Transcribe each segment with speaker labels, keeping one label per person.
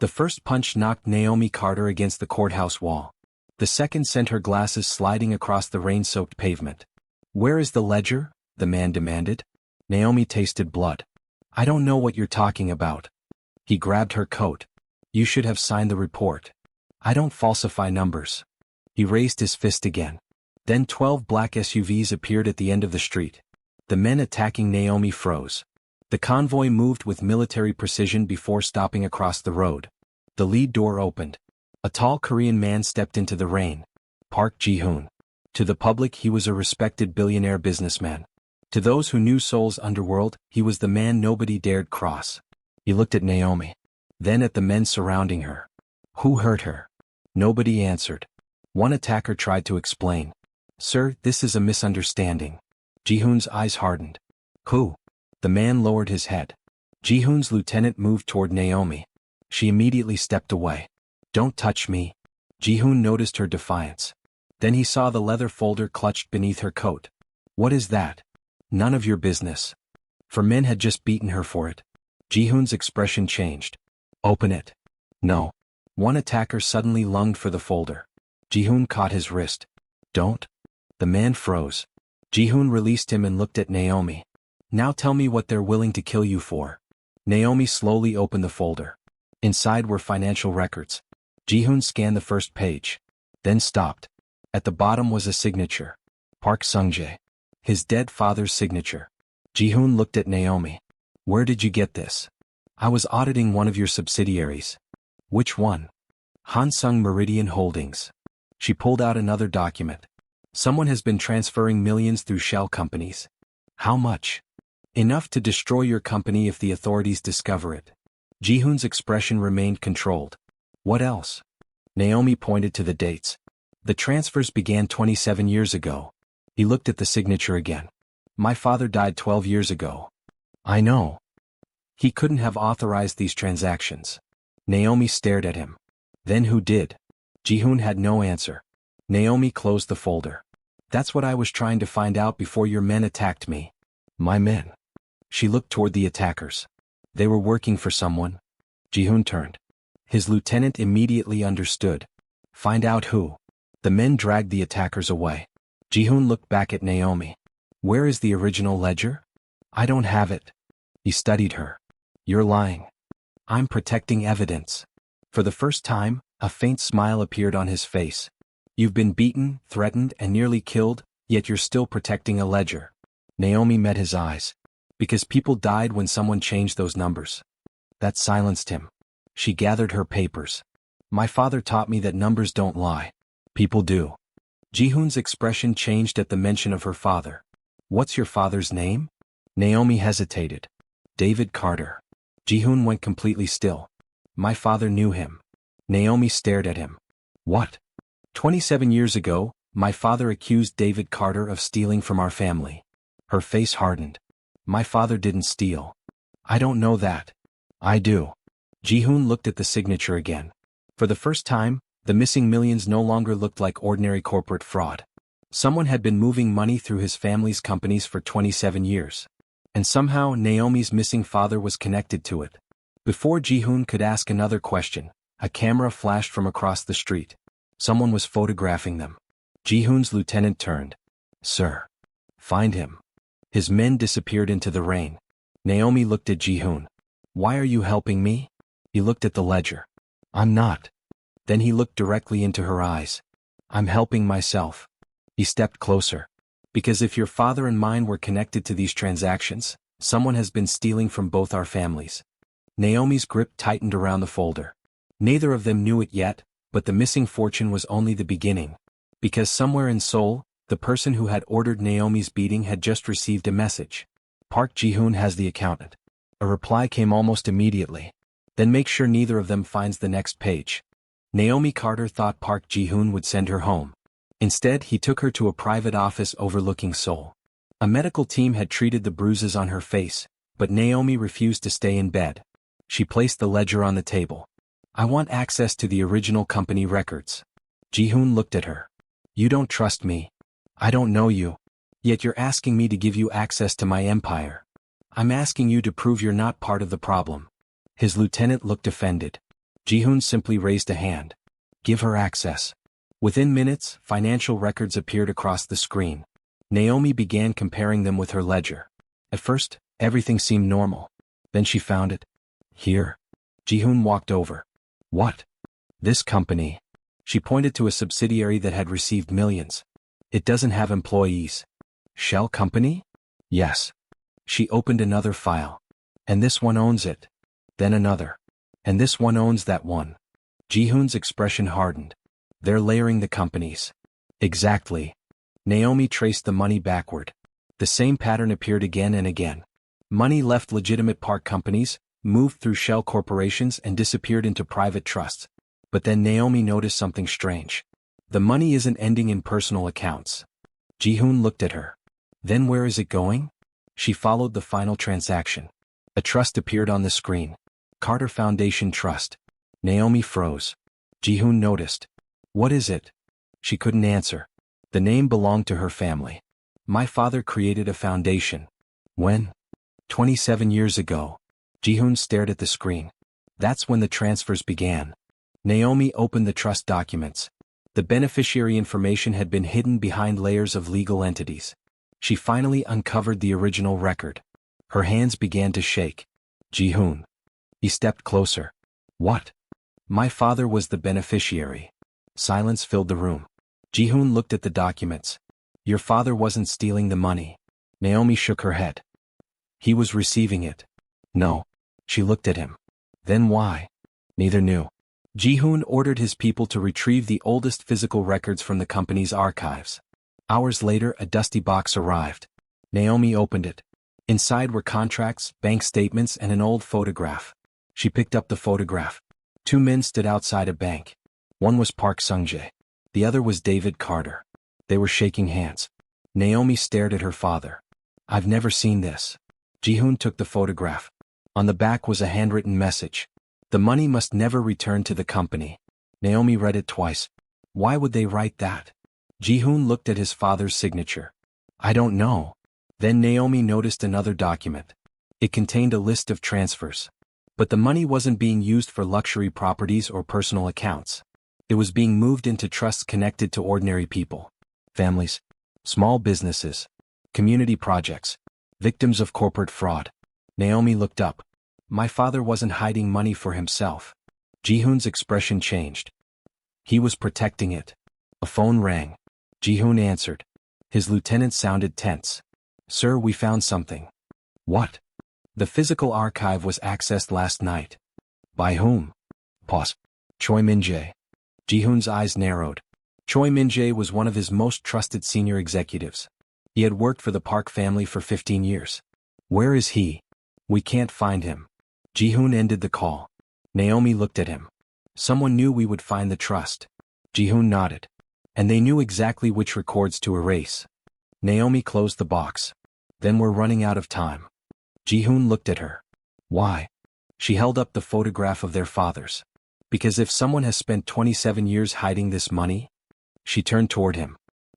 Speaker 1: The first punch knocked Naomi Carter against the courthouse wall. The second sent her glasses sliding across the rain-soaked pavement. "Where is the ledger?" the man demanded. Naomi tasted blood. "I don't know what you're talking about." He grabbed her coat. "You should have signed the report. I don't falsify numbers." He raised his fist again. Then 12 black SUVs appeared at the end of the street. The men attacking Naomi froze. The convoy moved with military precision before stopping across the road. The lead door opened. A tall Korean man stepped into the rain. Park Ji-Hoon. To the public he was a respected billionaire businessman. To those who knew Seoul's underworld, he was the man nobody dared cross. He looked at Naomi. Then at the men surrounding her. "Who hurt her?" Nobody answered. One attacker tried to explain. "Sir, this is a misunderstanding." Ji-Hoon's eyes hardened. "Who?" The man lowered his head. Ji-Hoon's lieutenant moved toward Naomi. She immediately stepped away. "Don't touch me." Ji-Hoon noticed her defiance. Then he saw the leather folder clutched beneath her coat. "What is that?" "None of your business." For men had just beaten her for it. Ji-Hoon's expression changed. "Open it." "No." One attacker suddenly lunged for the folder. Ji-Hoon caught his wrist. "Don't." The man froze. Ji-Hoon released him and looked at Naomi. "Now tell me what they're willing to kill you for." Naomi slowly opened the folder. Inside were financial records. Ji-Hoon scanned the first page. Then stopped. At the bottom was a signature. Park Sung-jae. His dead father's signature. Ji-Hoon looked at Naomi. "Where did you get this?" "I was auditing one of your subsidiaries." "Which one?" "Hansung Meridian Holdings." She pulled out another document. "Someone has been transferring millions through shell companies." "How much?" "Enough to destroy your company if the authorities discover it." Ji-Hoon's expression remained controlled. "What else?" Naomi pointed to the dates. "The transfers began 27 years ago." He looked at the signature again. "My father died 12 years ago." "I know." "He couldn't have authorized these transactions." Naomi stared at him. "Then who did?" Ji-Hoon had no answer. Naomi closed the folder. "That's what I was trying to find out before your men attacked me." "My men?" She looked toward the attackers. They were working for someone. Ji-Hoon turned. His lieutenant immediately understood. "Find out who." The men dragged the attackers away. Ji-Hoon looked back at Naomi. "Where is the original ledger?" "I don't have it." He studied her. "You're lying." "I'm protecting evidence." For the first time, a faint smile appeared on his face. "You've been beaten, threatened, and nearly killed, yet you're still protecting a ledger." Naomi met his eyes. "Because people died when someone changed those numbers." That silenced him. She gathered her papers. "My father taught me that numbers don't lie. People do." Ji-Hoon's expression changed at the mention of her father. "What's your father's name?" Naomi hesitated. "David Carter." Ji-Hoon went completely still. "My father knew him." Naomi stared at him. "What?" 27 years ago, my father accused David Carter of stealing from our family." Her face hardened. "My father didn't steal." "I don't know that." "I do." Ji-Hoon looked at the signature again. For the first time, the missing millions no longer looked like ordinary corporate fraud. Someone had been moving money through his family's companies for 27 years. And somehow Naomi's missing father was connected to it. Before Ji-Hoon could ask another question, a camera flashed from across the street. Someone was photographing them. Ji-Hoon's lieutenant turned. "Sir." "Find him." His men disappeared into the rain. Naomi looked at Ji-Hoon. "Why are you helping me?" He looked at the ledger. "I'm not." Then he looked directly into her eyes. "I'm helping myself." He stepped closer. "Because if your father and mine were connected to these transactions, someone has been stealing from both our families." Naomi's grip tightened around the folder. Neither of them knew it yet, but the missing fortune was only the beginning. Because somewhere in Seoul, the person who had ordered Naomi's beating had just received a message. "Park Ji-Hoon has the accountant." A reply came almost immediately. "Then make sure neither of them finds the next page." Naomi Carter thought Park Ji-Hoon would send her home. Instead, he took her to a private office overlooking Seoul. A medical team had treated the bruises on her face, but Naomi refused to stay in bed. She placed the ledger on the table. "I want access to the original company records." Ji-Hoon looked at her. "You don't trust me. I don't know you. Yet you're asking me to give you access to my empire. I'm asking you to prove you're not part of the problem." His lieutenant looked offended. Ji-Hoon simply raised a hand. Give her access. Within minutes, financial records appeared across the screen. Naomi began comparing them with her ledger. At first, everything seemed normal. Then she found it. Here. Ji-Hoon walked over. What? This company. She pointed to a subsidiary that had received millions. It doesn't have employees. Shell company? Yes. She opened another file. And this one owns it. Then another. And this one owns that one. Ji-Hoon's expression hardened. They're layering the companies. Exactly. Naomi traced the money backward. The same pattern appeared again and again. Money left legitimate Park companies, moved through shell corporations and disappeared into private trusts. But then Naomi noticed something strange. The money isn't ending in personal accounts. Ji-Hoon looked at her. Then where is it going? She followed the final transaction. A trust appeared on the screen. Carter Foundation Trust. Naomi froze. Ji-Hoon noticed. What is it? She couldn't answer. The name belonged to her family. My father created a foundation. When? 27 years ago. Ji-Hoon stared at the screen. That's when the transfers began. Naomi opened the trust documents. The beneficiary information had been hidden behind layers of legal entities. She finally uncovered the original record. Her hands began to shake. Ji-Hoon. He stepped closer. What? My father was the beneficiary. Silence filled the room. Ji-Hoon looked at the documents. Your father wasn't stealing the money. Naomi shook her head. He was receiving it. No. She looked at him. Then why? Neither knew. Ji-Hoon ordered his people to retrieve the oldest physical records from the company's archives. Hours later, a dusty box arrived. Naomi opened it. Inside were contracts, bank statements, and an old photograph. She picked up the photograph. Two men stood outside a bank. One was Park Sung-jae. The other was David Carter. They were shaking hands. Naomi stared at her father. I've never seen this. Ji-Hoon took the photograph. On the back was a handwritten message. The money must never return to the company. Naomi read it twice. Why would they write that? Ji-Hoon looked at his father's signature. I don't know. Then Naomi noticed another document. It contained a list of transfers. But the money wasn't being used for luxury properties or personal accounts. It was being moved into trusts connected to ordinary people. Families. Small businesses. Community projects. Victims of corporate fraud. Naomi looked up. My father wasn't hiding money for himself. Ji-Hoon's expression changed. He was protecting it. A phone rang. Ji-Hoon answered. His lieutenant sounded tense. Sir, we found something. What? The physical archive was accessed last night. By whom? Pause. Choi Min-jae. Ji-Hoon's eyes narrowed. Choi Min-jae was one of his most trusted senior executives. He had worked for the Park family for 15 years. Where is he? We can't find him. Ji-Hoon ended the call. Naomi looked at him. Someone knew we would find the trust. Ji-Hoon nodded. And they knew exactly which records to erase. Naomi closed the box. Then we're running out of time. Ji-Hoon looked at her. Why? She held up the photograph of their fathers. Because if someone has spent 27 years hiding this money? She turned toward him.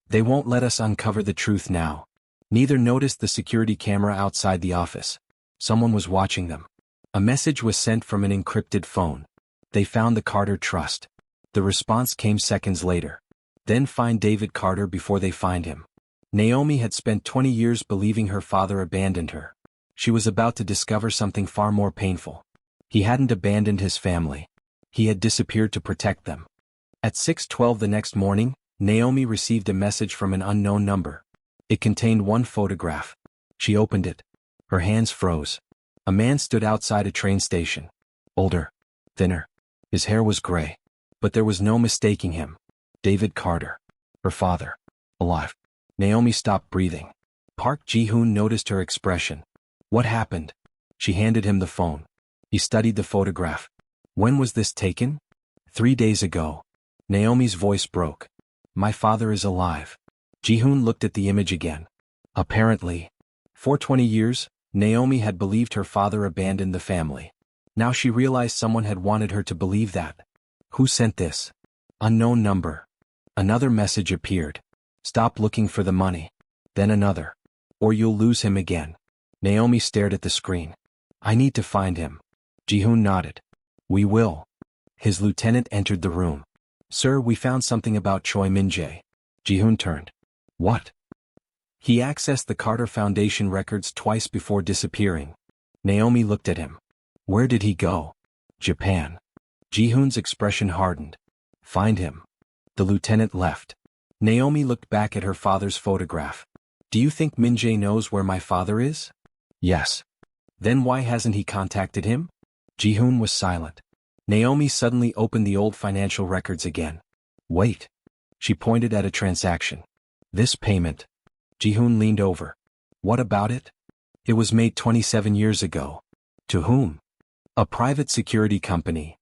Speaker 1: They won't let us uncover the truth now. Neither noticed the security camera outside the office. Someone was watching them. A message was sent from an encrypted phone. They found the Carter Trust. The response came seconds later. Then find David Carter before they find him. Naomi had spent 20 years believing her father abandoned her. She was about to discover something far more painful. He hadn't abandoned his family. He had disappeared to protect them. At 6:12 the next morning, Naomi received a message from an unknown number. It contained one photograph. She opened it. Her hands froze. A man stood outside a train station. Older. Thinner. His hair was gray. But there was no mistaking him. David Carter. Her father. Alive. Naomi stopped breathing. Park Ji-Hoon noticed her expression. What happened? She handed him the phone. He studied the photograph. When was this taken? 3 days ago. Naomi's voice broke. My father is alive. Ji-Hoon looked at the image again. Apparently. For 20 years, Naomi had believed her father abandoned the family. Now she realized someone had wanted her to believe that. Who sent this? Unknown number. Another message appeared. Stop looking for the money. Then another. Or you'll lose him again. Naomi stared at the screen. I need to find him. Ji-Hoon nodded. We will. His lieutenant entered the room. "Sir, we found something about Choi Min-jae." Ji-Hoon turned. "What?" "He accessed the Carter Foundation records twice before disappearing." Naomi looked at him. "Where did he go?" "Japan." Ji-Hoon's expression hardened. "Find him." The lieutenant left. Naomi looked back at her father's photograph. "Do you think Min-jae knows where my father is?" "Yes." "Then why hasn't he contacted him?" Ji-Hoon was silent. Naomi suddenly opened the old financial records again. "Wait." She pointed at a transaction. "This payment." Ji-Hoon leaned over. "What about it?" "It was made 27 years ago." "To whom?" "A private security company."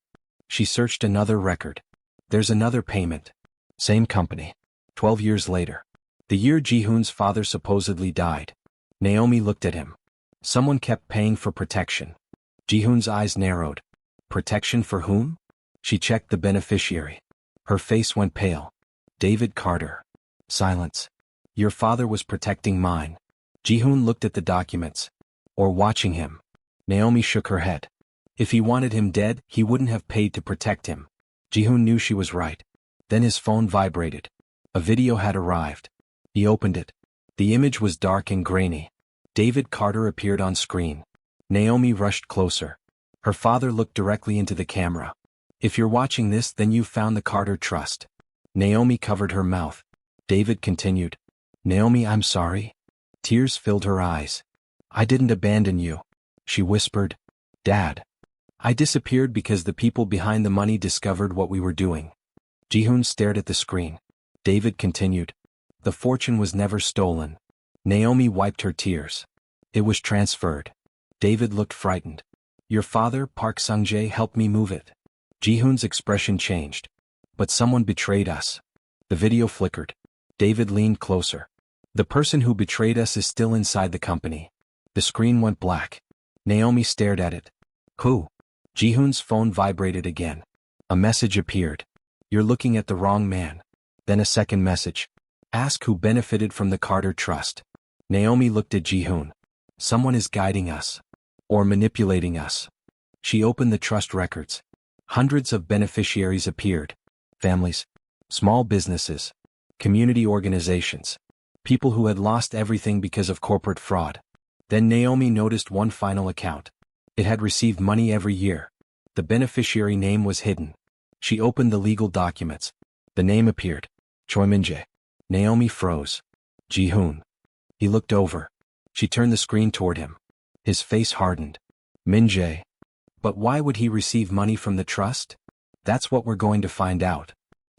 Speaker 1: She searched another record. "There's another payment. Same company. 12 years later. The year Ji-Hoon's father supposedly died." Naomi looked at him. "Someone kept paying for protection." Ji-Hoon's eyes narrowed. "Protection for whom?" She checked the beneficiary. Her face went pale. "David Carter." Silence. "Your father was protecting mine." Ji-Hoon looked at the documents. "Or watching him." Naomi shook her head. "If he wanted him dead, he wouldn't have paid to protect him." Ji-Hoon knew she was right. Then his phone vibrated. A video had arrived. He opened it. The image was dark and grainy. David Carter appeared on screen. Naomi rushed closer. Her father looked directly into the camera. "If you're watching this, then you've found the Carter Trust." Naomi covered her mouth. David continued. "Naomi, I'm sorry." Tears filled her eyes. "I didn't abandon you." She whispered. "Dad. I disappeared because the people behind the money discovered what we were doing." Ji-Hoon stared at the screen. David continued. "The fortune was never stolen." Naomi wiped her tears. "It was transferred." David looked frightened. "Your father, Park Sung-jae, helped me move it." Ji-Hoon's expression changed. "But someone betrayed us." The video flickered. David leaned closer. "The person who betrayed us is still inside the company." The screen went black. Naomi stared at it. "Who?" Ji-Hoon's phone vibrated again. A message appeared. "You're looking at the wrong man." Then a second message. "Ask who benefited from the Carter Trust." Naomi looked at Ji-Hoon. "Someone is guiding us. Or manipulating us." She opened the trust records. Hundreds of beneficiaries appeared. Families. Small businesses. Community organizations. People who had lost everything because of corporate fraud. Then Naomi noticed one final account. It had received money every year. The beneficiary name was hidden. She opened the legal documents. The name appeared. Choi Min-jae. Naomi froze. Ji-Hoon. He looked over. She turned the screen toward him. His face hardened. "Min-jae. But why would he receive money from the trust?" "That's what we're going to find out."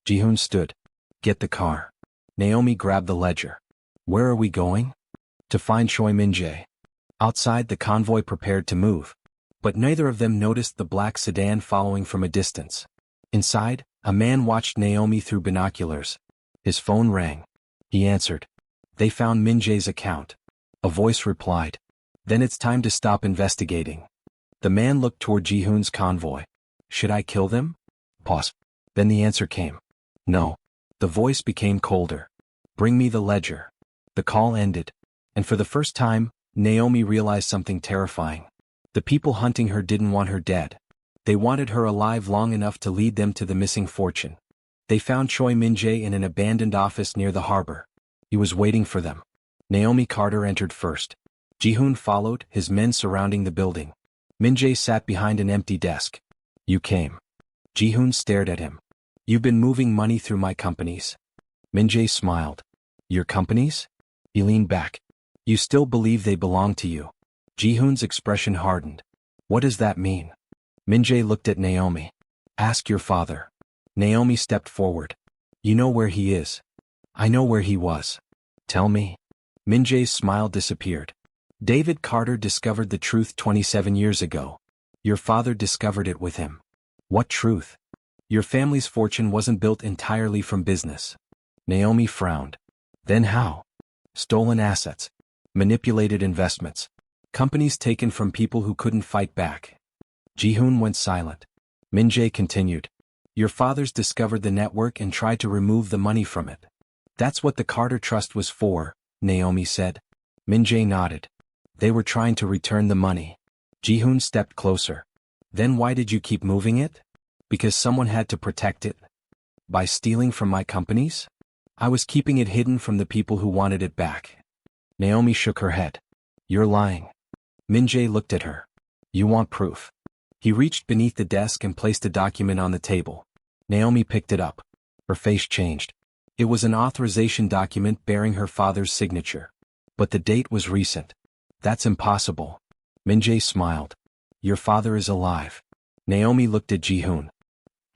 Speaker 1: Ji-Hoon stood. "Get the car." Naomi grabbed the ledger. "Where are we going?" "To find Choi Min-jae." Outside, the convoy prepared to move. But neither of them noticed the black sedan following from a distance. Inside, a man watched Naomi through binoculars. His phone rang. He answered. "They found Min-jae's account." A voice replied. "Then it's time to stop investigating." The man looked toward Ji-Hoon's convoy. "Should I kill them?" Pause. Then the answer came. "No." The voice became colder. "Bring me the ledger." The call ended. And for the first time, Naomi realized something terrifying. The people hunting her didn't want her dead. They wanted her alive long enough to lead them to the missing fortune. They found Choi Min-jae in an abandoned office near the harbor. He was waiting for them. Naomi Carter entered first. Ji-Hoon followed, his men surrounding the building. Min-jae sat behind an empty desk. "You came." Ji-Hoon stared at him. "You've been moving money through my companies." Min-jae smiled. "Your companies?" He leaned back. "You still believe they belong to you?" Ji-Hoon's expression hardened. "What does that mean?" Min-jae looked at Naomi. "Ask your father." Naomi stepped forward. "You know where he is." "I know where he was." "Tell me." Min-jae's smile disappeared. "David Carter discovered the truth 27 years ago. Your father discovered it with him." "What truth?" "Your family's fortune wasn't built entirely from business." Naomi frowned. "Then how?" "Stolen assets. Manipulated investments. Companies taken from people who couldn't fight back." Ji-Hoon went silent. Min-jae continued. "Your fathers discovered the network and tried to remove the money from it." "That's what the Carter Trust was for," Naomi said. Min-jae nodded. "They were trying to return the money." Ji-Hoon stepped closer. "Then why did you keep moving it?" Because someone had to protect it? By stealing from my companies? I was keeping it hidden from the people who wanted it back. Naomi shook her head. You're lying. Min-jae looked at her. You want proof? He reached beneath the desk and placed a document on the table. Naomi picked it up. Her face changed. It was an authorization document bearing her father's signature. But the date was recent. That's impossible. Min-jae smiled. Your father is alive. Naomi looked at Ji-Hoon.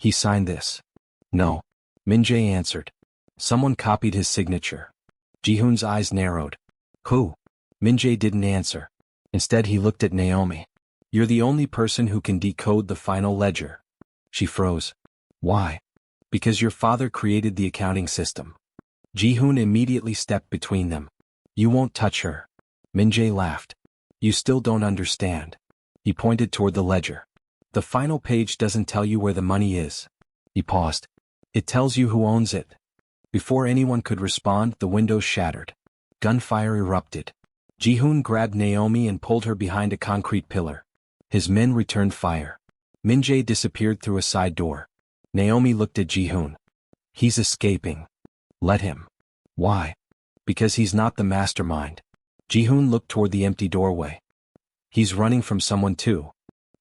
Speaker 1: He signed this. No. Min-jae answered. Someone copied his signature. Ji-Hoon's eyes narrowed. Who? Min-jae didn't answer. Instead he looked at Naomi. You're the only person who can decode the final ledger. She froze. Why? Because your father created the accounting system. Ji-Hoon immediately stepped between them. You won't touch her. Min-jae laughed. You still don't understand. He pointed toward the ledger. The final page doesn't tell you where the money is. He paused. It tells you who owns it. Before anyone could respond, the windows shattered. Gunfire erupted. Ji-Hoon grabbed Naomi and pulled her behind a concrete pillar. His men returned fire. Min-jae disappeared through a side door. Naomi looked at Ji-Hoon. He's escaping. Let him. Why? Because he's not the mastermind. Ji-Hoon looked toward the empty doorway. He's running from someone too.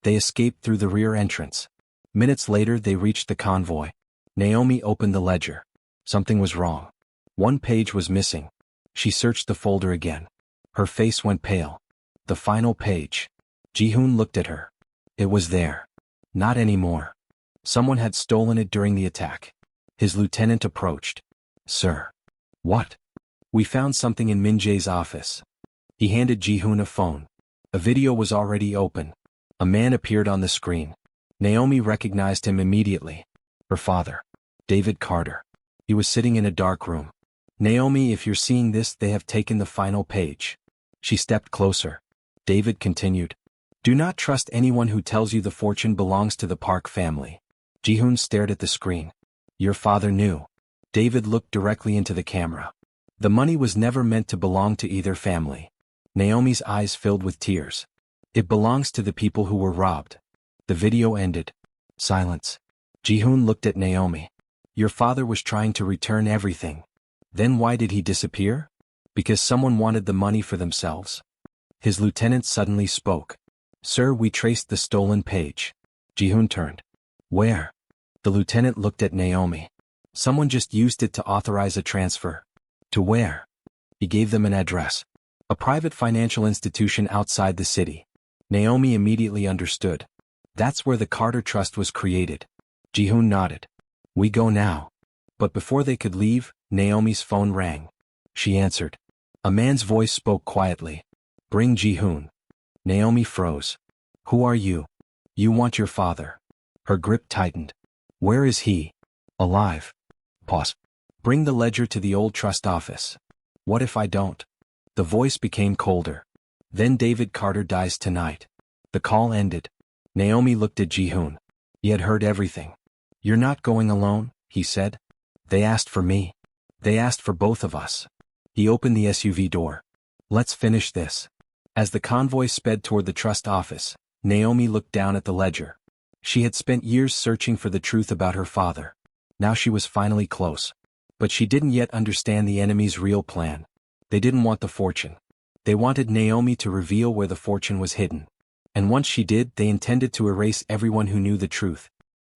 Speaker 1: They escaped through the rear entrance. Minutes later they reached the convoy. Naomi opened the ledger. Something was wrong. One page was missing. She searched the folder again. Her face went pale. The final page. Ji-Hoon looked at her. It was there. Not anymore. Someone had stolen it during the attack. His lieutenant approached. Sir. What? We found something in Min-jae's office. He handed Ji-Hoon a phone. A video was already open. A man appeared on the screen. Naomi recognized him immediately. Her father. David Carter. He was sitting in a dark room. Naomi, if you're seeing this, they have taken the final page. She stepped closer. David continued. Do not trust anyone who tells you the fortune belongs to the Park family. Ji-Hoon stared at the screen. Your father knew. David looked directly into the camera. The money was never meant to belong to either family. Naomi's eyes filled with tears. It belongs to the people who were robbed. The video ended. Silence. Ji-Hoon looked at Naomi. Your father was trying to return everything. Then why did he disappear? Because someone wanted the money for themselves. His lieutenant suddenly spoke. Sir, we traced the stolen page. Ji-Hoon turned. Where? The lieutenant looked at Naomi. Someone just used it to authorize a transfer. To where? He gave them an address. A private financial institution outside the city. Naomi immediately understood. That's where the Carter Trust was created. Ji-Hoon nodded. We go now. But before they could leave, Naomi's phone rang. She answered. A man's voice spoke quietly. Bring Ji-Hoon. Naomi froze. Who are you? You want your father. Her grip tightened. Where is he? Alive. Pause. Bring the ledger to the old trust office. What if I don't? The voice became colder. Then David Carter dies tonight. The call ended. Naomi looked at Ji-Hoon. He had heard everything. You're not going alone, he said. They asked for me. They asked for both of us. He opened the SUV door. Let's finish this. As the convoy sped toward the trust office, Naomi looked down at the ledger. She had spent years searching for the truth about her father. Now she was finally close. But she didn't yet understand the enemy's real plan. They didn't want the fortune. They wanted Naomi to reveal where the fortune was hidden. And once she did, they intended to erase everyone who knew the truth.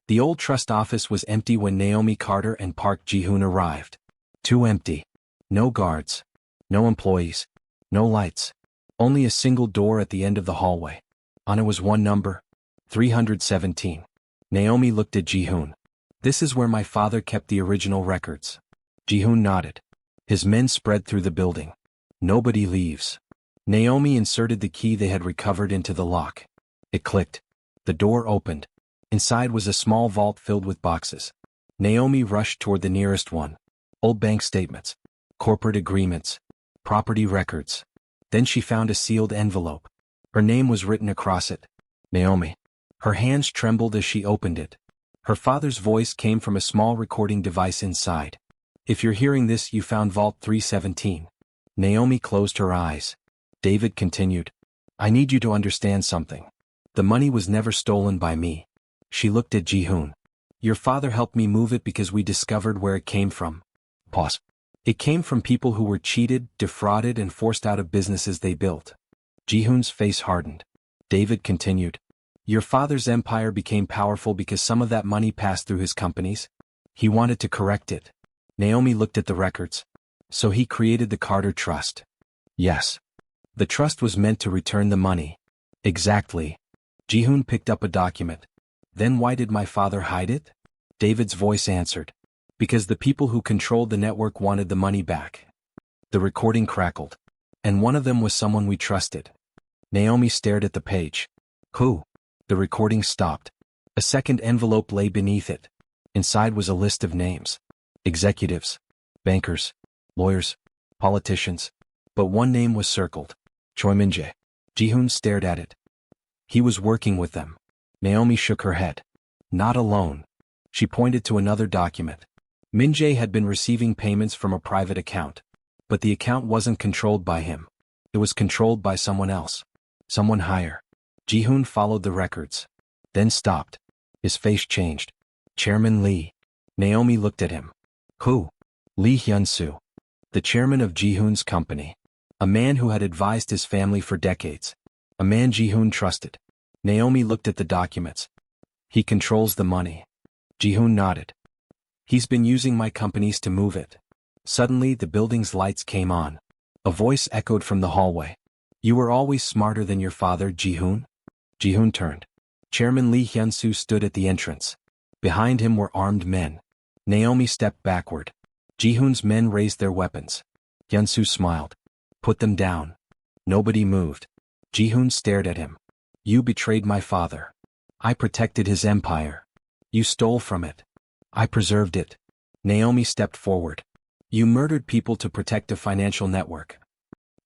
Speaker 1: The old trust office was empty when Naomi Carter and Park Ji-Hoon arrived. Too empty. No guards. No employees. No lights. Only a single door at the end of the hallway. On it was one number. 317. Naomi looked at Ji-Hoon. This is where my father kept the original records. Ji-Hoon nodded. His men spread through the building. Nobody leaves. Naomi inserted the key they had recovered into the lock. It clicked. The door opened. Inside was a small vault filled with boxes. Naomi rushed toward the nearest one. Old bank statements. Corporate agreements. Property records. Then she found a sealed envelope. Her name was written across it. Naomi. Her hands trembled as she opened it. Her father's voice came from a small recording device inside. If you're hearing this, you found Vault 317. Naomi closed her eyes. David continued. I need you to understand something. The money was never stolen by me. She looked at Ji-Hoon. Your father helped me move it because we discovered where it came from. Pause. It came from people who were cheated, defrauded, and forced out of businesses they built. Ji-Hoon's face hardened. David continued. Your father's empire became powerful because some of that money passed through his companies. He wanted to correct it. Naomi looked at the records. So he created the Carter Trust. Yes. The trust was meant to return the money. Exactly. Ji-Hoon picked up a document. Then why did my father hide it? David's voice answered. Because the people who controlled the network wanted the money back. The recording crackled. And one of them was someone we trusted. Naomi stared at the page. Who? The recording stopped. A second envelope lay beneath it. Inside was a list of names. Executives. Bankers. Lawyers. Politicians. But one name was circled. Choi Min-jae. Ji-Hoon stared at it. He was working with them. Naomi shook her head. Not alone. She pointed to another document. Min-jae had been receiving payments from a private account. But the account wasn't controlled by him. It was controlled by someone else. Someone higher. Ji-Hoon followed the records. Then stopped. His face changed. Chairman Lee. Naomi looked at him. Who? Lee Hyun-soo. The chairman of Ji-Hoon's company. A man who had advised his family for decades. A man Ji-Hoon trusted. Naomi looked at the documents. He controls the money. Ji-Hoon nodded. He's been using my companies to move it. Suddenly the building's lights came on. A voice echoed from the hallway. You were always smarter than your father, Ji-Hoon? Ji-Hoon turned. Chairman Lee Hyun-soo stood at the entrance. Behind him were armed men. Naomi stepped backward. Ji-Hoon's men raised their weapons. Hyun-soo smiled. Put them down. Nobody moved. Ji-Hoon stared at him. You betrayed my father. I protected his empire. You stole from it. I preserved it. Naomi stepped forward. You murdered people to protect a financial network.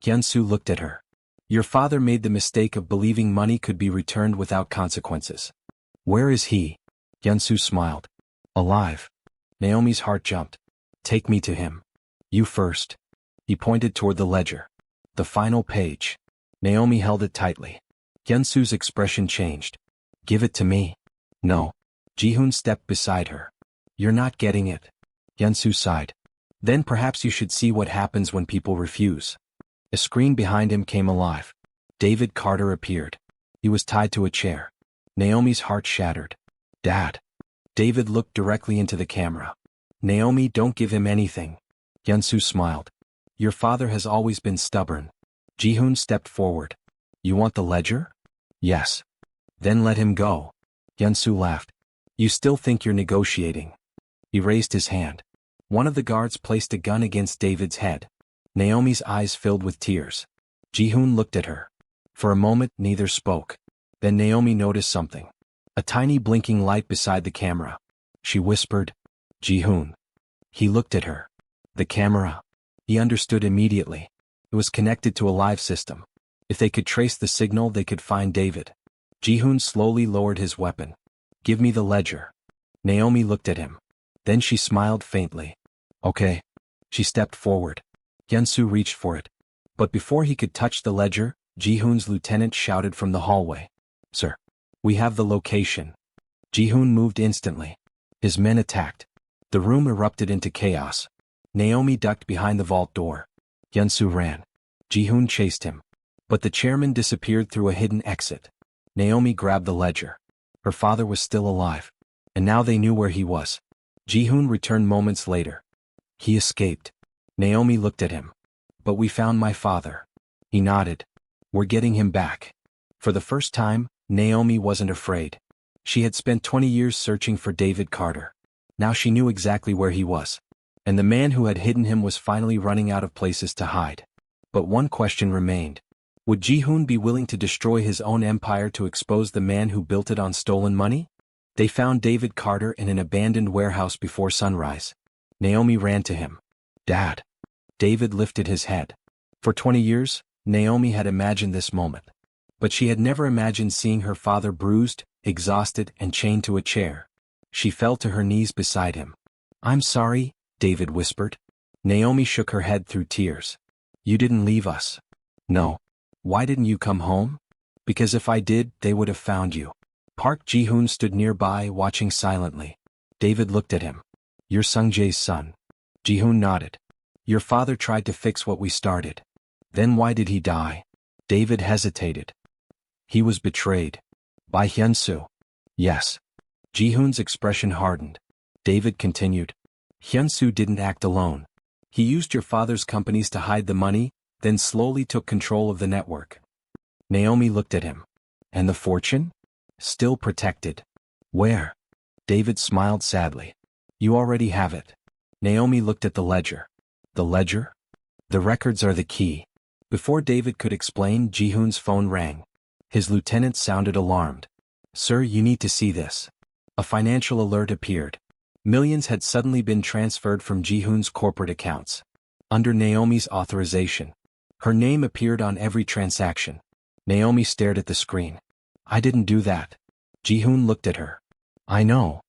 Speaker 1: Hyun-soo looked at her. Your father made the mistake of believing money could be returned without consequences. Where is he? Hyun-soo smiled. Alive. Naomi's heart jumped. Take me to him. You first. He pointed toward the ledger. The final page. Naomi held it tightly. Hyun-soo's expression changed. Give it to me. No. Ji-Hoon stepped beside her. You're not getting it. Hyun-soo sighed. Then perhaps you should see what happens when people refuse. A screen behind him came alive. David Carter appeared. He was tied to a chair. Naomi's heart shattered. Dad. David looked directly into the camera. Naomi, don't give him anything. Hyun-soo smiled. Your father has always been stubborn. Ji-Hoon stepped forward. You want the ledger? Yes. Then let him go. Hyun-soo laughed. You still think you're negotiating? He raised his hand. One of the guards placed a gun against David's head. Naomi's eyes filled with tears. Ji-Hoon looked at her. For a moment, neither spoke. Then Naomi noticed something. A tiny blinking light beside the camera. She whispered, Ji-Hoon. He looked at her. The camera. He understood immediately. It was connected to a live system. If they could trace the signal, they could find David. Ji-Hoon slowly lowered his weapon. Give me the ledger. Naomi looked at him. Then she smiled faintly. Okay. She stepped forward. Hyun-soo reached for it. But before he could touch the ledger, Ji-Hoon's lieutenant shouted from the hallway. Sir. We have the location. Ji-Hoon moved instantly. His men attacked. The room erupted into chaos. Naomi ducked behind the vault door. Hyun-soo ran. Ji-Hoon chased him. But the chairman disappeared through a hidden exit. Naomi grabbed the ledger. Her father was still alive. And now they knew where he was. Ji-Hoon returned moments later. He escaped. Naomi looked at him. But we found my father. He nodded. We're getting him back. For the first time, Naomi wasn't afraid. She had spent 20 years searching for David Carter. Now she knew exactly where he was. And the man who had hidden him was finally running out of places to hide. But one question remained. Would Ji-Hoon be willing to destroy his own empire to expose the man who built it on stolen money? They found David Carter in an abandoned warehouse before sunrise. Naomi ran to him. Dad. David lifted his head. For 20 years, Naomi had imagined this moment. But she had never imagined seeing her father bruised, exhausted, and chained to a chair. She fell to her knees beside him. I'm sorry, David whispered. Naomi shook her head through tears. You didn't leave us. No. Why didn't you come home? Because if I did, they would have found you. Park Ji-Hoon stood nearby, watching silently. David looked at him. You're Sung-jae's son. Ji-Hoon nodded. Your father tried to fix what we started. Then why did he die? David hesitated. He was betrayed. By Hyun-soo. Yes. Ji-Hoon's expression hardened. David continued. Hyun-soo didn't act alone. He used your father's companies to hide the money, then slowly took control of the network. Naomi looked at him. And the fortune? Still protected. Where? David smiled sadly. You already have it. Naomi looked at the ledger. The ledger? The records are the key. Before David could explain, Ji-Hoon's phone rang. His lieutenant sounded alarmed. Sir, you need to see this. A financial alert appeared. Millions had suddenly been transferred from Ji-Hoon's corporate accounts. Under Naomi's authorization. Her name appeared on every transaction. Naomi stared at the screen. I didn't do that. Ji-Hoon looked at her. I know.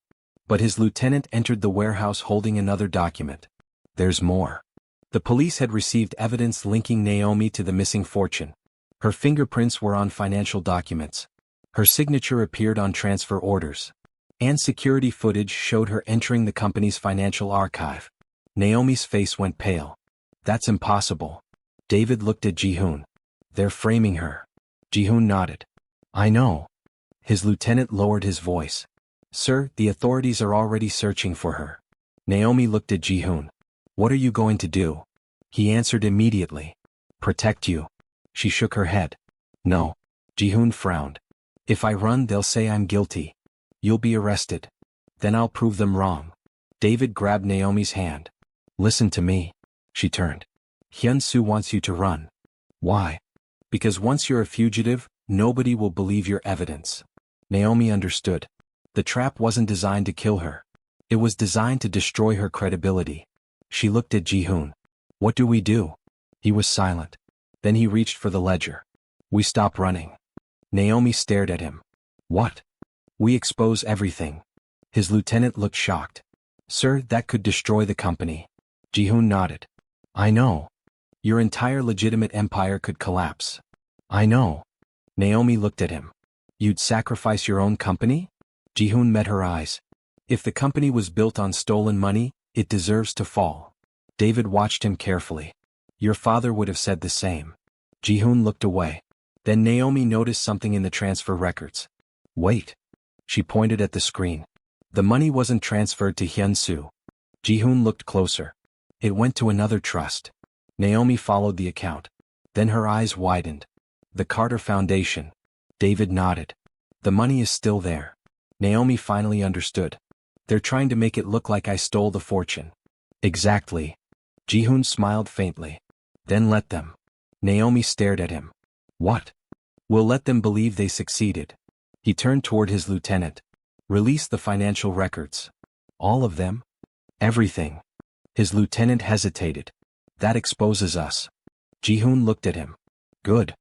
Speaker 1: But his lieutenant entered the warehouse holding another document. There's more. The police had received evidence linking Naomi to the missing fortune. Her fingerprints were on financial documents. Her signature appeared on transfer orders. And security footage showed her entering the company's financial archive. Naomi's face went pale. That's impossible. David looked at Ji-Hoon. They're framing her. Ji-Hoon nodded. I know. His lieutenant lowered his voice. Sir, the authorities are already searching for her. Naomi looked at Ji-Hoon. What are you going to do? He answered immediately. Protect you. She shook her head. No. Ji-Hoon frowned. If I run, they'll say I'm guilty. You'll be arrested. Then I'll prove them wrong. David grabbed Naomi's hand. Listen to me. She turned. Hyun-soo wants you to run. Why? Because once you're a fugitive, nobody will believe your evidence. Naomi understood. The trap wasn't designed to kill her. It was designed to destroy her credibility. She looked at Ji-Hoon. What do we do? He was silent. Then he reached for the ledger. We stop running. Naomi stared at him. What? We expose everything. His lieutenant looked shocked. Sir, that could destroy the company. Ji-Hoon nodded. I know. Your entire legitimate empire could collapse. I know. Naomi looked at him. You'd sacrifice your own company? Ji-Hoon met her eyes. If the company was built on stolen money, it deserves to fall. David watched him carefully. Your father would have said the same. Ji-Hoon looked away. Then Naomi noticed something in the transfer records. Wait. She pointed at the screen. The money wasn't transferred to Hyun-soo. Ji-Hoon looked closer. It went to another trust. Naomi followed the account. Then her eyes widened. The Carter Foundation. David nodded. The money is still there. Naomi finally understood. They're trying to make it look like I stole the fortune. Exactly. Ji-Hoon smiled faintly. Then let them. Naomi stared at him. What? We'll let them believe they succeeded. He turned toward his lieutenant. Release the financial records. All of them? Everything. His lieutenant hesitated. That exposes us. Ji-Hoon looked at him. Good.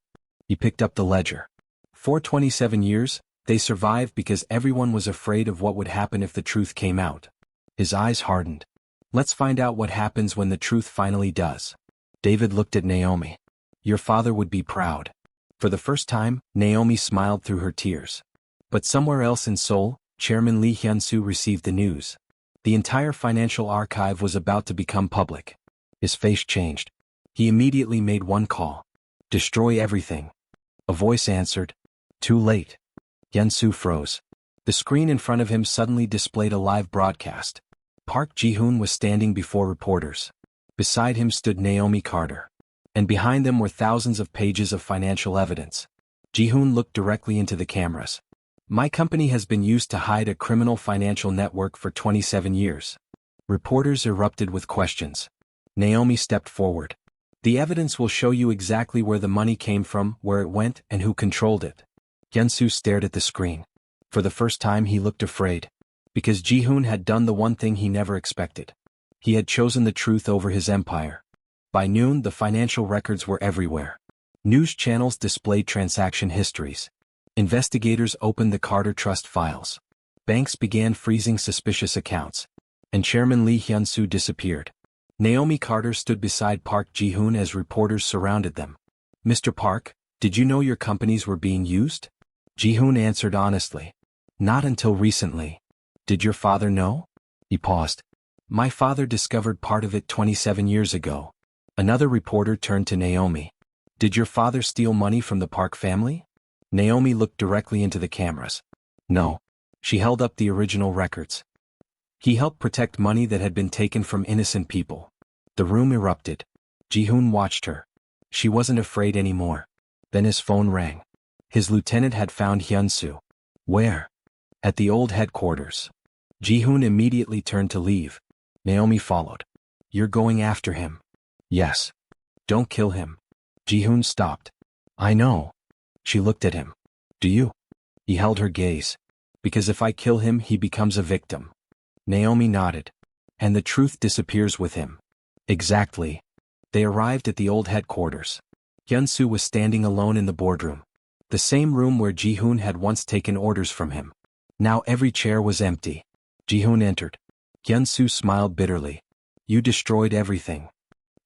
Speaker 1: He picked up the ledger. For 27 years, they survived because everyone was afraid of what would happen if the truth came out. His eyes hardened. Let's find out what happens when the truth finally does. David looked at Naomi. Your father would be proud. For the first time, Naomi smiled through her tears. But somewhere else in Seoul, Chairman Lee Hyun-soo received the news. The entire financial archive was about to become public. His face changed. He immediately made one call. Destroy everything. A voice answered. Too late. Hyun-soo froze. The screen in front of him suddenly displayed a live broadcast. Park Ji-Hoon was standing before reporters. Beside him stood Naomi Carter. And behind them were thousands of pages of financial evidence. Ji-Hoon looked directly into the cameras. My company has been used to hide a criminal financial network for 27 years. Reporters erupted with questions. Naomi stepped forward. The evidence will show you exactly where the money came from, where it went, and who controlled it. Hyun-soo stared at the screen. For the first time he looked afraid. Because Ji-Hoon had done the one thing he never expected. He had chosen the truth over his empire. By noon, the financial records were everywhere. News channels displayed transaction histories. Investigators opened the Carter Trust files. Banks began freezing suspicious accounts. And Chairman Lee Hyun-soo disappeared. Naomi Carter stood beside Park Ji-Hoon as reporters surrounded them. Mr. Park, did you know your companies were being used? Ji-Hoon answered honestly. Not until recently. Did your father know? He paused. My father discovered part of it 27 years ago. Another reporter turned to Naomi. Did your father steal money from the Park family? Naomi looked directly into the cameras. No. She held up the original records. He helped protect money that had been taken from innocent people. The room erupted. Ji-Hoon watched her. She wasn't afraid anymore. Then his phone rang. His lieutenant had found Hyun-soo. Where? At the old headquarters. Ji-Hoon immediately turned to leave. Naomi followed. You're going after him. Yes. Don't kill him. Ji-Hoon stopped. I know. She looked at him. Do you? He held her gaze. Because if I kill him, he becomes a victim. Naomi nodded. And the truth disappears with him. Exactly. They arrived at the old headquarters. Hyun-soo was standing alone in the boardroom. The same room where Ji-Hoon had once taken orders from him. Now every chair was empty. Ji-Hoon entered. Hyun-soo smiled bitterly. You destroyed everything.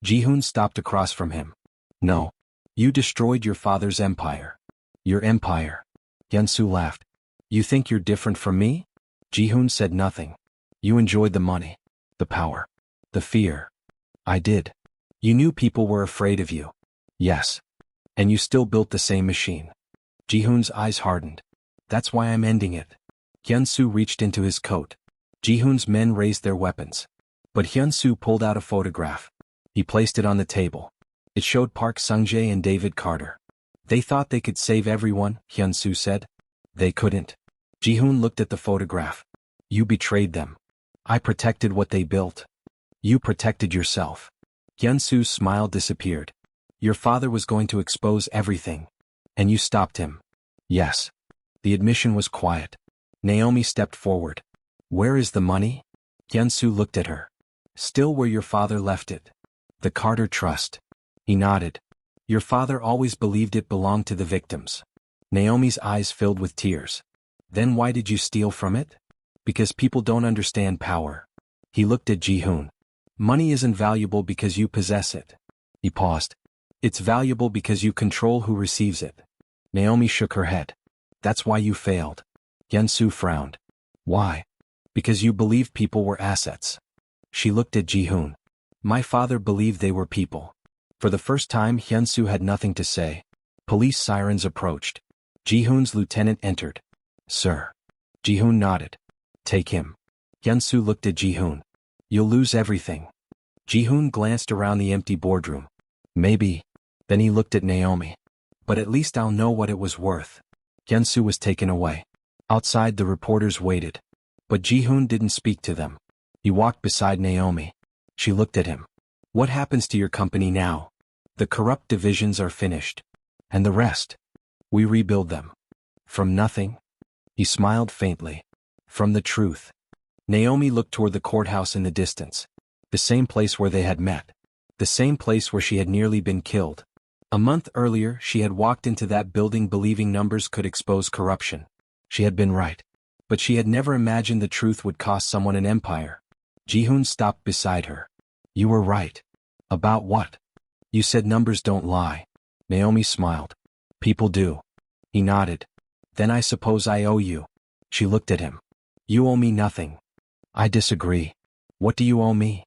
Speaker 1: Ji-Hoon stopped across from him. No. You destroyed your father's empire. Your empire. Hyun-soo laughed. You think you're different from me? Ji-Hoon said nothing. You enjoyed the money. The power. The fear. I did. You knew people were afraid of you. Yes. And you still built the same machine. Ji-Hoon's eyes hardened. That's why I'm ending it. Hyun-soo reached into his coat. Ji-Hoon's men raised their weapons. But Hyun-soo pulled out a photograph. He placed it on the table. It showed Park Sung-jae and David Carter. They thought they could save everyone, Hyun-soo said. They couldn't. Ji-Hoon looked at the photograph. You betrayed them. I protected what they built. You protected yourself. Hyun-soo's smile disappeared. Your father was going to expose everything. And you stopped him. Yes. The admission was quiet. Naomi stepped forward. Where is the money? Hyun-soo looked at her. Still where your father left it. The Carter Trust. He nodded. Your father always believed it belonged to the victims. Naomi's eyes filled with tears. Then why did you steal from it? Because people don't understand power. He looked at Ji-Hoon. Money isn't valuable because you possess it. He paused. It's valuable because you control who receives it. Naomi shook her head. That's why you failed. Hyun-soo frowned. Why? Because you believed people were assets. She looked at Ji-Hoon. My father believed they were people. For the first time, Hyun-soo had nothing to say. Police sirens approached. Ji-Hoon's lieutenant entered. Sir. Ji-Hoon nodded. Take him. Hyun-soo looked at Ji-Hoon. You'll lose everything. Ji-Hoon glanced around the empty boardroom. Maybe. Then he looked at Naomi. But at least I'll know what it was worth. Hyun-soo was taken away. Outside, the reporters waited. But Ji-Hoon didn't speak to them. He walked beside Naomi. She looked at him. What happens to your company now? The corrupt divisions are finished. And the rest? We rebuild them. From nothing? He smiled faintly. From the truth. Naomi looked toward the courthouse in the distance. The same place where they had met. The same place where she had nearly been killed. A month earlier, she had walked into that building believing numbers could expose corruption. She had been right. But she had never imagined the truth would cost someone an empire. Ji-Hoon stopped beside her. You were right. About what? You said numbers don't lie. Naomi smiled. People do. He nodded. Then I suppose I owe you. She looked at him. You owe me nothing. I disagree. What do you owe me?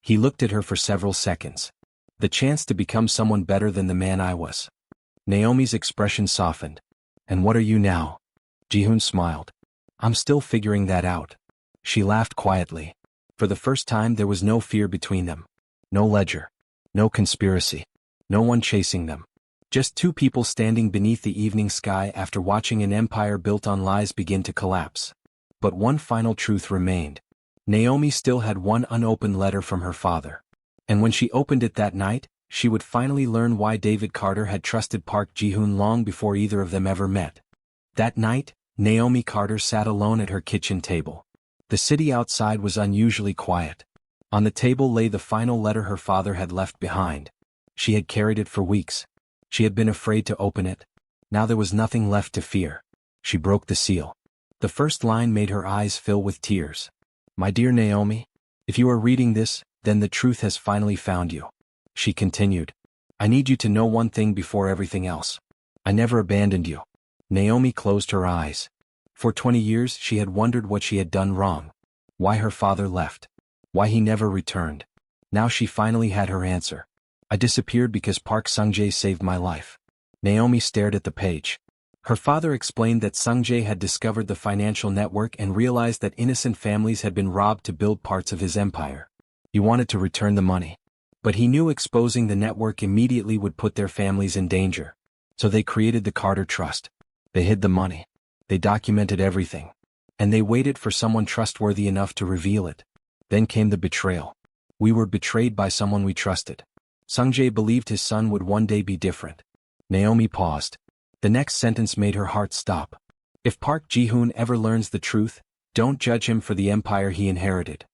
Speaker 1: He looked at her for several seconds. The chance to become someone better than the man I was. Naomi's expression softened. And what are you now? Ji-Hoon smiled. I'm still figuring that out. She laughed quietly. For the first time there was no fear between them. No ledger. No conspiracy. No one chasing them. Just two people standing beneath the evening sky after watching an empire built on lies begin to collapse. But one final truth remained. Naomi still had one unopened letter from her father. And when she opened it that night, she would finally learn why David Carter had trusted Park Ji-Hoon long before either of them ever met. That night, Naomi Carter sat alone at her kitchen table. The city outside was unusually quiet. On the table lay the final letter her father had left behind. She had carried it for weeks. She had been afraid to open it. Now there was nothing left to fear. She broke the seal. The first line made her eyes fill with tears. My dear Naomi, if you are reading this, then the truth has finally found you. She continued. I need you to know one thing before everything else. I never abandoned you. Naomi closed her eyes. For 20 years she had wondered what she had done wrong. Why her father left. Why he never returned. Now she finally had her answer. I disappeared because Park Sung-jae saved my life. Naomi stared at the page. Her father explained that Sung-jae had discovered the financial network and realized that innocent families had been robbed to build parts of his empire. He wanted to return the money. But he knew exposing the network immediately would put their families in danger. So they created the Carter Trust. They hid the money. They documented everything. And they waited for someone trustworthy enough to reveal it. Then came the betrayal. We were betrayed by someone we trusted. Sung-jae believed his son would one day be different. Naomi paused. The next sentence made her heart stop. If Park Ji-Hoon ever learns the truth, don't judge him for the empire he inherited.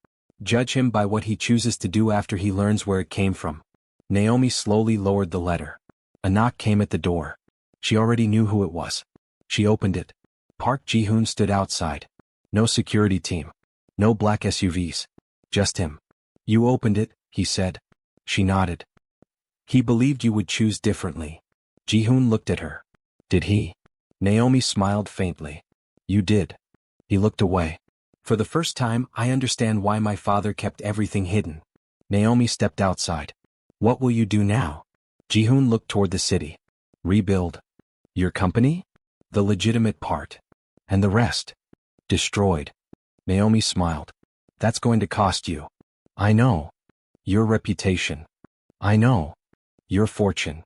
Speaker 1: Judge him by what he chooses to do after he learns where it came from. Naomi slowly lowered the letter. A knock came at the door. She already knew who it was. She opened it. Park Ji-Hoon stood outside. No security team. No black SUVs. Just him. You opened it, he said. She nodded. He believed you would choose differently. Ji-Hoon looked at her. Did he? Naomi smiled faintly. You did. He looked away. For the first time, I understand why my father kept everything hidden. Naomi stepped outside. What will you do now? Ji-Hoon looked toward the city. Rebuild. Your company? The legitimate part. And the rest? Destroyed. Naomi smiled. That's going to cost you. I know. Your reputation. I know. Your fortune.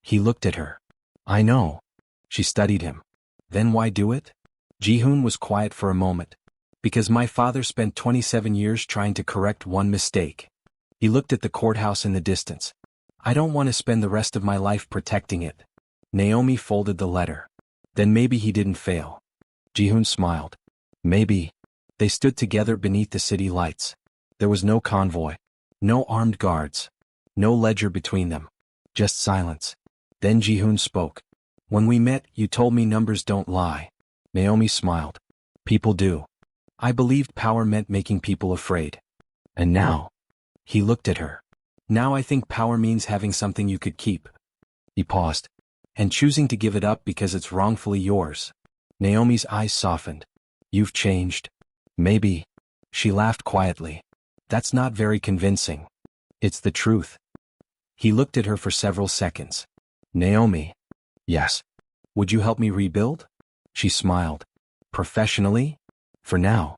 Speaker 1: He looked at her. I know. She studied him. Then why do it? Ji-Hoon was quiet for a moment. Because my father spent 27 years trying to correct one mistake. He looked at the courthouse in the distance. I don't want to spend the rest of my life protecting it. Naomi folded the letter. Then maybe he didn't fail. Ji-Hoon smiled. Maybe. They stood together beneath the city lights. There was no convoy. No armed guards. No ledger between them. Just silence. Then Ji-Hoon spoke. When we met, you told me numbers don't lie. Naomi smiled. People do. I believed power meant making people afraid. And now? He looked at her. Now I think power means having something you could keep. He paused. And choosing to give it up because it's wrongfully yours. Naomi's eyes softened. You've changed. Maybe. She laughed quietly. That's not very convincing. It's the truth. He looked at her for several seconds. Naomi. Yes. Would you help me rebuild? She smiled. Professionally? For now.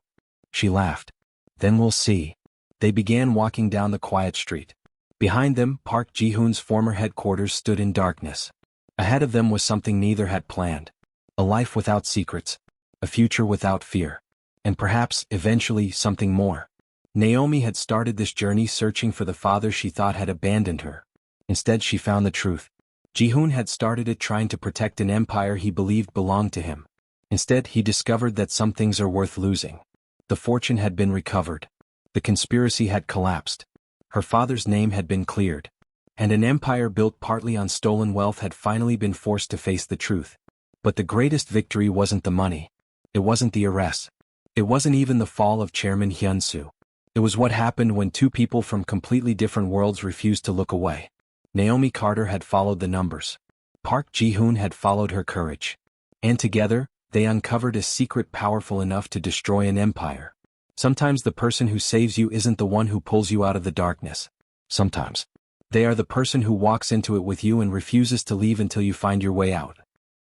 Speaker 1: She laughed. Then we'll see. They began walking down the quiet street. Behind them, Park Ji-Hoon's former headquarters stood in darkness. Ahead of them was something neither had planned. A life without secrets. A future without fear. And perhaps, eventually, something more. Naomi had started this journey searching for the father she thought had abandoned her. Instead, she found the truth. Ji-Hoon had started it trying to protect an empire he believed belonged to him. Instead, he discovered that some things are worth losing. The fortune had been recovered. The conspiracy had collapsed. Her father's name had been cleared. And an empire built partly on stolen wealth had finally been forced to face the truth. But the greatest victory wasn't the money. It wasn't the arrests. It wasn't even the fall of Chairman Hyun-soo. It was what happened when two people from completely different worlds refused to look away. Naomi Carter had followed the numbers. Park Ji-Hoon had followed her courage. And together, they uncovered a secret powerful enough to destroy an empire. Sometimes the person who saves you isn't the one who pulls you out of the darkness. Sometimes they are the person who walks into it with you and refuses to leave until you find your way out.